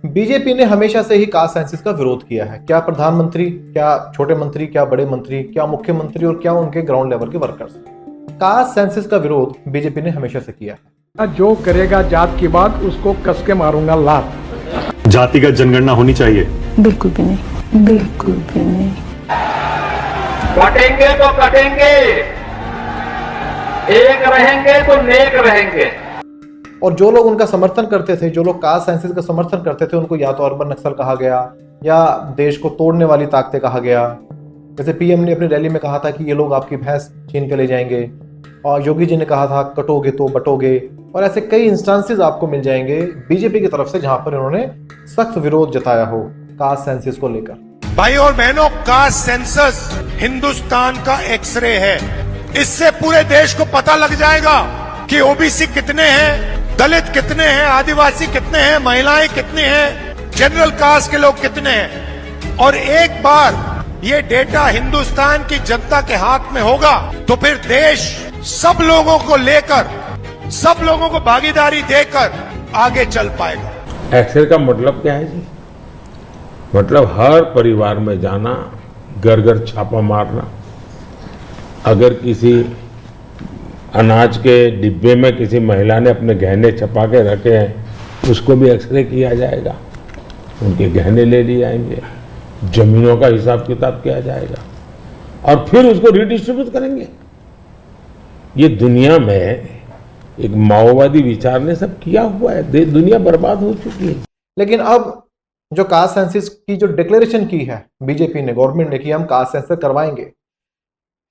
BJP ने हमेशा से ही कास्ट सेंसस का विरोध किया है। क्या प्रधानमंत्री, क्या छोटे मंत्री, क्या बड़े मंत्री, क्या मुख्यमंत्री और क्या उनके ग्राउंड लेवल के वर्कर्स, कास्ट सेंसस का विरोध बीजेपी ने हमेशा से किया है। जो करेगा जात की बात उसको कस के मारूंगा लात। जातिगत जनगणना होनी चाहिए। बिल्कुल भी नहीं, बिल्कुल भी नहीं। कटेंगे तो कटेंगे, एक रहेंगे तो नेक रहेंगे। और जो लोग उनका समर्थन करते थे, जो लोग कास्ट सेंसस का समर्थन करते थे, उनको या तो अर्बन नक्सल कहा गया या देश को तोड़ने वाली ताकतें कहा गया। जैसे पीएम ने अपनी रैली में कहा था कि ये लोग आपकी भैंस छीन के ले जाएंगे, और योगी जी ने कहा था कटोगे तो बटोगे। और ऐसे कई इंस्टांसेस आपको मिल जाएंगे बीजेपी की तरफ से जहां पर इन्होंने सख्त विरोध जताया हो कास्ट सेंसस को लेकर। भाई और बहनों, कास्ट सेंसस हिंदुस्तान का एक्सरे है। इससे पूरे देश को पता लग जाएगा कि ओबीसी कितने हैं, दलित कितने हैं, आदिवासी कितने हैं, महिलाएं कितनी हैं, जनरल कास्ट के लोग कितने हैं। और एक बार ये डेटा हिंदुस्तान की जनता के हाथ में होगा तो फिर देश सब लोगों को लेकर, सब लोगों को भागीदारी देकर आगे चल पाएगा। एक्सरे का मतलब क्या है जी? मतलब हर परिवार में जाना, घर घर छापा मारना। अगर किसी अनाज के डिब्बे में किसी महिला ने अपने गहने छपा के रखे हैं, उसको भी एक्सरे किया जाएगा, उनके गहने ले लिए जाएंगे, जमीनों का हिसाब किताब किया जाएगा और फिर उसको रिडिस्ट्रीब्यूट करेंगे। ये दुनिया में एक माओवादी विचार ने सब किया हुआ है, दुनिया बर्बाद हो चुकी है। लेकिन अब जो कास्ट सेंसस की जो डिक्लेरेशन की है बीजेपी ने, गवर्नमेंट ने, कि हम कास्ट सेंसस करवाएंगे,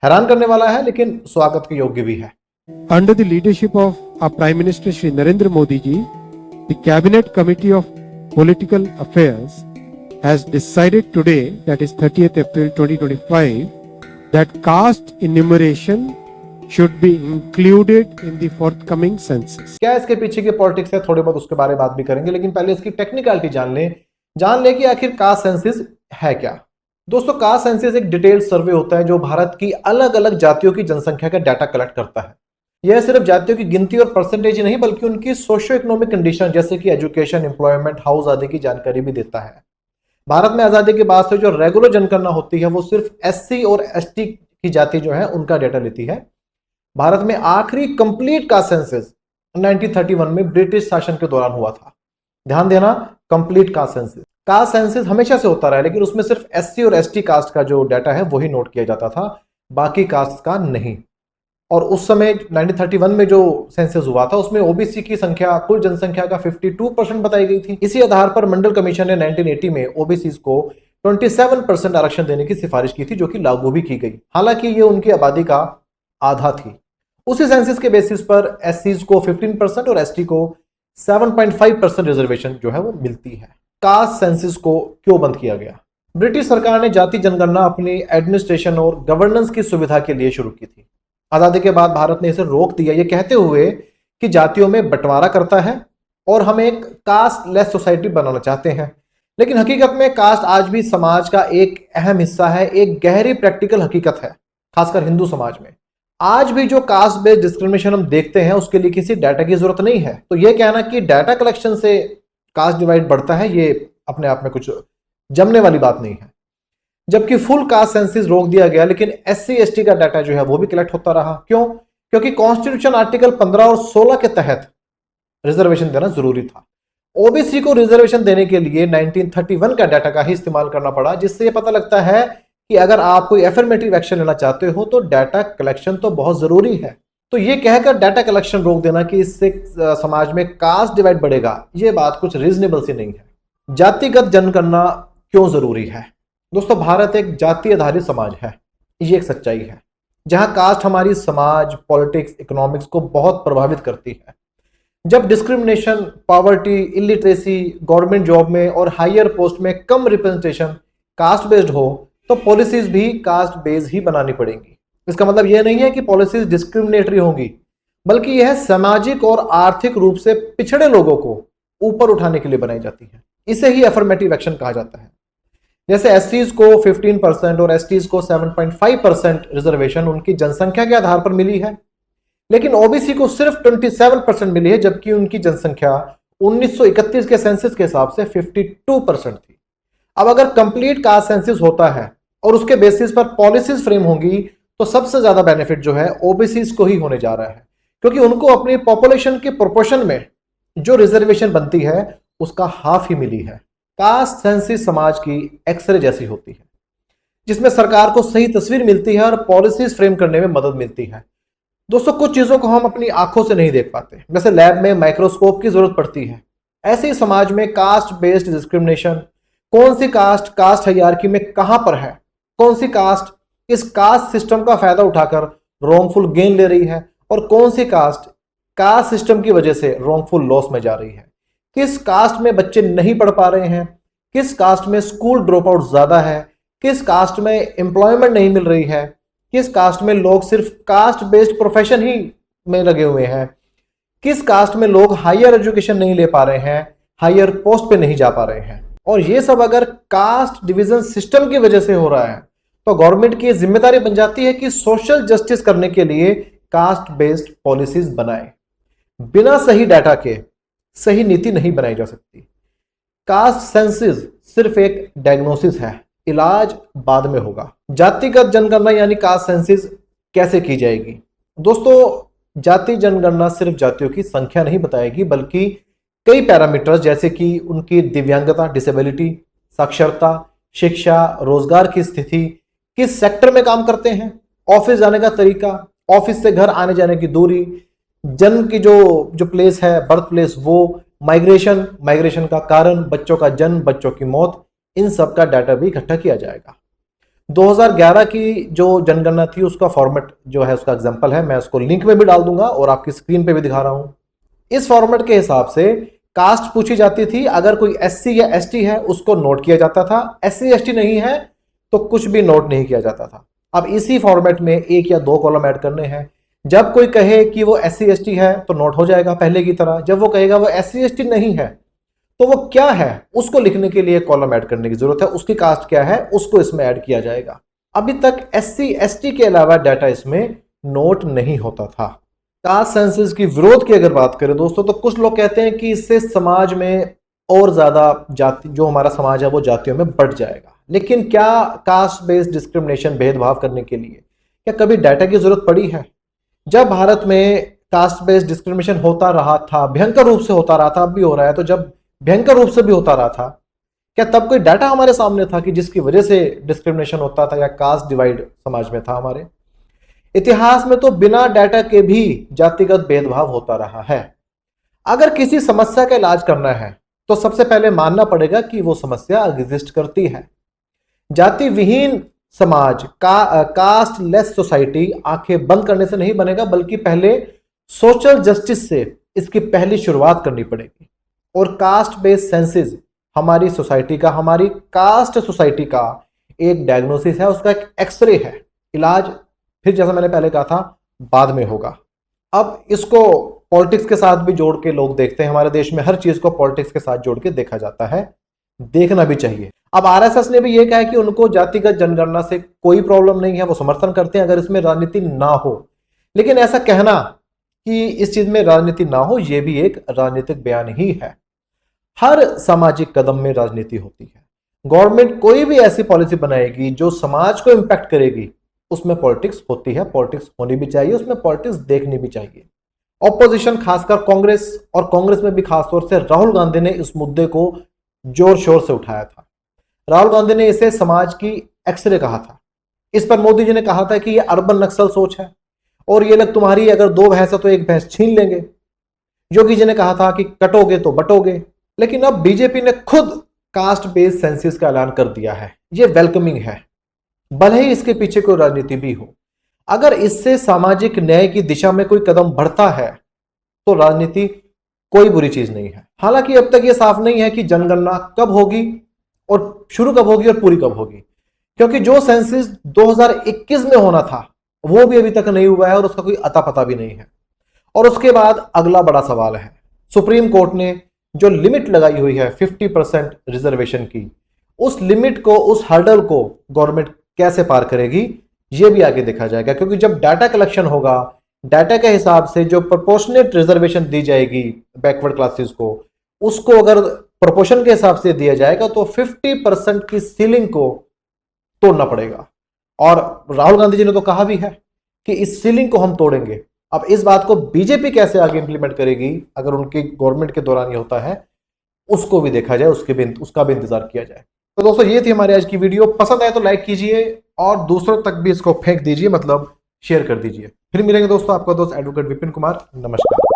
हैरान करने वाला है लेकिन स्वागत के योग्य भी है। Under the leadership of our Prime Minister Shri Narendra Modi ji, the Cabinet Committee of Political Affairs has decided today, that is 30th April 2025, that caste enumeration should be included in the forthcoming census. क्या इसके पीछे की politics है, थोड़े बहुत उसके बारे में बात भी करेंगे, लेकिन पहले इसकी टेक्निकलिटी जान लें कि आखिर कास्ट सेंसस है क्या। दोस्तों, कास्ट सेंसस एक डिटेल्ड सर्वे होता है जो भारत की अलग अलग जातियों की जनसंख्या का डाटा कलेक्ट करता है। यह सिर्फ जातियों की गिनती और परसेंटेज नहीं, बल्कि उनकी सोशियो इकोनॉमिक कंडीशन जैसे कि एजुकेशन, एम्प्लॉयमेंट, हाउस आदि की जानकारी भी देता है। भारत में आजादी के बाद से जो रेगुलर जनगणना होती है वो सिर्फ एससी और एसटी की जाति जो है उनका डेटा लेती है। भारत में आखिरी कंप्लीट कास्ट सेंसस 1931 में ब्रिटिश शासन के दौरान हुआ था। ध्यान देना, complete caste census. Caste census हमेशा से होता रहा है, लेकिन उसमें सिर्फ एससी और एसटी कास्ट का जो डाटा है वही नोट किया जाता था, बाकी कास्ट का नहीं। और उस समय 1931 में जो सेंसस हुआ था उसमें ओबीसी की संख्या कुल जनसंख्या का 52% बताई गई थी। इसी आधार पर मंडल कमीशन ने 1980 में ओबीसी को 27% आरक्षण देने की सिफारिश की थी, जो कि लागू भी की गई। हालांकि ये उनकी आबादी का आधा थी। उसी सेंसस के बेसिस पर एससी को 15% और एसटी को 7.5% रिजर्वेशन जो है वो मिलती है। कास्ट सेंसस को क्यों बंद किया गया? ब्रिटिश सरकार ने जाति जनगणना अपनी एडमिनिस्ट्रेशन और गवर्नेंस की सुविधा के लिए शुरू की थी। आजादी के बाद भारत ने इसे रोक दिया, ये कहते हुए कि जातियों में बंटवारा करता है और हम एक कास्ट लेस सोसाइटी बनाना चाहते हैं। लेकिन हकीकत में कास्ट आज भी समाज का एक अहम हिस्सा है, एक गहरी प्रैक्टिकल हकीकत है, खासकर हिंदू समाज में। आज भी जो कास्ट बेस्ड डिस्क्रिमिनेशन हम देखते हैं उसके लिए किसी डाटा की जरूरत नहीं है। तो ये कहना कि डाटा कलेक्शन से कास्ट डिवाइड बढ़ता है, ये अपने आप में कुछ जमने वाली बात नहीं है। जबकि फुल कास्ट सेंसस रोक दिया गया, लेकिन एससी एसटी का डाटा जो है वो भी कलेक्ट होता रहा। क्यों? क्योंकि कॉन्स्टिट्यूशन आर्टिकल 15 और 16 के तहत रिजर्वेशन देना जरूरी था। ओबीसी को रिजर्वेशन देने के लिए 1931 का डाटा का ही इस्तेमाल करना पड़ा, जिससे ये पता लगता है कि अगर आप कोई एफर्मेटिव एक्शन लेना चाहते हो तो डाटा कलेक्शन तो बहुत जरूरी है। तो ये कहकर डाटा कलेक्शन रोक देना कि इससे समाज में कास्ट डिवाइड बढ़ेगा, ये बात कुछ रीजनेबल सी नहीं है। जातिगत जनगणना क्यों जरूरी है? दोस्तों, भारत एक जाति आधारित समाज है, ये एक सच्चाई है, जहां कास्ट हमारी समाज, पॉलिटिक्स, इकोनॉमिक्स को बहुत प्रभावित करती है। जब discrimination, poverty, illiteracy, government job में और हायर पोस्ट में कम रिप्रेजेंटेशन कास्ट बेस्ड हो तो पॉलिसीज भी कास्ट बेस्ड ही बनानी पड़ेंगी। इसका मतलब यह नहीं है कि पॉलिसीज डिस्क्रिमिनेटरी होंगी, बल्कि यह सामाजिक और आर्थिक रूप से पिछड़े लोगों को ऊपर उठाने के लिए बनाई जाती है। इसे ही अफर्मेटिव एक्शन कहा जाता है। जैसे एससीज को 15% और एसटीज को 7.5% रिजर्वेशन उनकी जनसंख्या के आधार पर मिली है, लेकिन ओबीसी को सिर्फ 27% मिली है, जबकि उनकी जनसंख्या 1931 के सेंसस के हिसाब से 52% थी। अब अगर कंप्लीट कास्ट सेंसस होता है और उसके बेसिस पर पॉलिसीज फ्रेम होंगी तो सबसे ज्यादा बेनिफिट जो है ओबीसीज को ही होने जा रहा है, क्योंकि उनको अपनी पॉपुलेशन के प्रोपोर्शन में जो रिजर्वेशन बनती है उसका हाफ ही मिली है। कास्ट सेंसस समाज की एक्सरे जैसी होती है जिसमें सरकार को सही तस्वीर मिलती है और पॉलिसीज फ्रेम करने में मदद मिलती है। दोस्तों, कुछ चीजों को हम अपनी आंखों से नहीं देख पाते, जैसे लैब में माइक्रोस्कोप की जरूरत पड़ती है। ऐसे ही समाज में कास्ट बेस्ड डिस्क्रिमिनेशन, कौन सी कास्ट हायरार्की में कहां पर है, कौन सी कास्ट इस कास्ट सिस्टम का फायदा उठाकर रॉन्गफुल गेन ले रही है और कौन सी कास्ट सिस्टम की वजह से रॉन्गफुल लॉस में जा रही है, किस कास्ट में बच्चे नहीं पढ़ पा रहे हैं, किस कास्ट में स्कूल ड्रॉप आउट ज्यादा है, किस कास्ट में एम्प्लॉयमेंट नहीं मिल रही है, किस कास्ट में लोग सिर्फ कास्ट बेस्ड प्रोफेशन ही में लगे हुए हैं, किस कास्ट में लोग हायर एजुकेशन नहीं ले पा रहे हैं, हायर पोस्ट पे नहीं जा पा रहे हैं। और ये सब अगर कास्ट डिवीजन सिस्टम की वजह से हो रहा है तो गवर्नमेंट की जिम्मेदारी बन जाती है कि सोशल जस्टिस करने के लिए कास्ट बेस्ड पॉलिसीज बनाए। बिना सही डाटा के सही नीति नहीं बनाई जा सकती। कास्ट सेंसस सिर्फ एक डायग्नोसिस है, इलाज बाद में होगा। जातिगत जनगणना यानी कास्ट सेंसस कैसे की जाएगी? दोस्तों, जाति जनगणना सिर्फ जातियों की संख्या नहीं बताएगी बल्कि कई पैरामीटर्स जैसे कि उनकी दिव्यांगता, डिसेबिलिटी, साक्षरता, शिक्षा, रोजगार की स्थिति, किस सेक्टर में काम करते हैं, ऑफिस जाने का तरीका, ऑफिस से घर आने जाने की दूरी, जन्म की जो प्लेस है, बर्थ प्लेस, वो माइग्रेशन का कारण, बच्चों का जन्म, बच्चों की मौत, इन सब का डाटा भी इकट्ठा किया जाएगा। 2011 की जो जनगणना थी उसका फॉर्मेट जो है, उसका एग्जांपल है, मैं उसको लिंक में भी डाल दूंगा और आपकी स्क्रीन पे भी दिखा रहा हूं। इस फॉर्मेट के हिसाब से कास्ट पूछी जाती थी, अगर कोई एससी या एसटी है उसको नोट किया जाता था, एससी एसटी नहीं है तो कुछ भी नोट नहीं किया जाता था। अब इसी फॉर्मेट में 1 या 2 कॉलम ऐड करने हैं। जब कोई कहे कि वो एससी एसटी है तो नोट हो जाएगा पहले की तरह, जब वो कहेगा वो एससी एसटी नहीं है तो वो क्या है उसको लिखने के लिए कॉलम ऐड करने की जरूरत है, उसकी कास्ट क्या है उसको इसमें ऐड किया जाएगा। अभी तक एससी एसटी के अलावा डाटा इसमें नोट नहीं होता था। कास्ट सेंसस की विरोध की अगर बात करें दोस्तों, तो कुछ लोग कहते हैं कि इससे समाज में और ज्यादा जाति, जो हमारा समाज है वो जातियों में बढ़ जाएगा। लेकिन क्या कास्ट बेस्ड डिस्क्रिमिनेशन, भेदभाव करने के लिए क्या कभी डाटा की जरूरत पड़ी है? जब भारत में कास्ट बेस्ड डिस्क्रिमिनेशन होता रहा था, भयंकर रूप से होता रहा था, अब भी हो रहा है, तो जब भयंकर रूप से भी होता रहा था, क्या तब कोई डाटा हमारे सामने था कि जिसकी वजह से डिस्क्रिमिनेशन होता था या कास्ट डिवाइड समाज में था? हमारे इतिहास में तो बिना डाटा के भी जातिगत भेदभाव होता रहा है। अगर किसी समस्या का इलाज करना है तो सबसे पहले मानना पड़ेगा कि वो समस्या एग्जिस्ट करती है। जाति विहीन समाज, कास्ट लेस सोसाइटी आंखें बंद करने से नहीं बनेगा, बल्कि पहले सोशल जस्टिस से इसकी पहली शुरुआत करनी पड़ेगी। और कास्ट बेस्ड सेंसस हमारी सोसाइटी का, हमारी कास्ट सोसाइटी का एक डायग्नोसिस है, उसका एक एक्सरे है। इलाज फिर जैसा मैंने पहले कहा था बाद में होगा। अब इसको पॉलिटिक्स के साथ भी जोड़ के लोग देखते हैं। हमारे देश में हर चीज को पॉलिटिक्स के साथ जोड़ के देखा जाता है, देखना भी चाहिए। अब आरएसएस ने भी ये कहा है कि उनको जातिगत जनगणना से कोई प्रॉब्लम नहीं है, वो समर्थन करते हैं अगर इसमें राजनीति ना हो। लेकिन ऐसा कहना कि इस चीज में राजनीति ना हो, यह भी एक राजनीतिक बयान ही है। हर सामाजिक कदम में राजनीति होती है। गवर्नमेंट कोई भी ऐसी पॉलिसी बनाएगी जो समाज को इंपैक्ट करेगी, उसमें पॉलिटिक्स होती है, पॉलिटिक्स होनी भी चाहिए, उसमें पॉलिटिक्स देखनी भी चाहिए। ऑपोजिशन, खासकर कांग्रेस, और कांग्रेस में भी खासतौर से राहुल गांधी ने इस मुद्दे को जोर शोर से उठाया था। राहुल गांधी ने इसे समाज की एक्सरे कहा था। इस पर मोदी जी ने कहा था कि ये अर्बन नक्सल सोच है और ये लोग तुम्हारी अगर 2 भैंस है तो 1 भैंस छीन लेंगे। योगी जी ने कहा था कि कटोगे तो बटोगे। लेकिन अब बीजेपी ने खुद कास्ट बेस्ड सेंसस का ऐलान कर दिया है। ये वेलकमिंग है, भले ही इसके पीछे कोई राजनीति भी हो। अगर इससे सामाजिक न्याय की दिशा में कोई कदम बढ़ता है तो राजनीति कोई बुरी चीज नहीं है। हालांकि अब तक ये साफ नहीं है कि जनगणना कब होगी और शुरू कब होगी और पूरी कब होगी, क्योंकि जो सेंसस 2021 में होना था वो भी अभी तक नहीं हुआ है और उसका कोई अता पता भी नहीं है। और उसके बाद अगला बड़ा सवाल है, सुप्रीम कोर्ट ने जो लिमिट लगाई हुई है 50% रिजर्वेशन की, उस लिमिट को, उस हर्डल को गवर्नमेंट कैसे पार करेगी, यह भी आगे देखा जाएगा। क्योंकि जब डाटा कलेक्शन होगा, डाटा के हिसाब से जो प्रोपोर्शनेट रिजर्वेशन दी जाएगी बैकवर्ड क्लासेस को, उसको अगर प्रोपोर्शन के हिसाब से दिया जाएगा तो 50% की सीलिंग को तोड़ना पड़ेगा। और राहुल गांधी जी ने तो कहा भी है कि इस सीलिंग को हम तोड़ेंगे। अब इस बात को बीजेपी कैसे आगे इंप्लीमेंट करेगी अगर उनकी गवर्नमेंट के दौरान ये होता है, उसको भी देखा जाए, उसका भी इंतजार किया जाए। तो दोस्तों ये थी हमारी आज की वीडियो। पसंद आए तो लाइक कीजिए और दूसरों तक भी इसको फेंक दीजिए, मतलब शेयर कर दीजिए। फिर मिलेंगे दोस्तों, आपका दोस्त एडवोकेट विपिन कुमार। नमस्कार।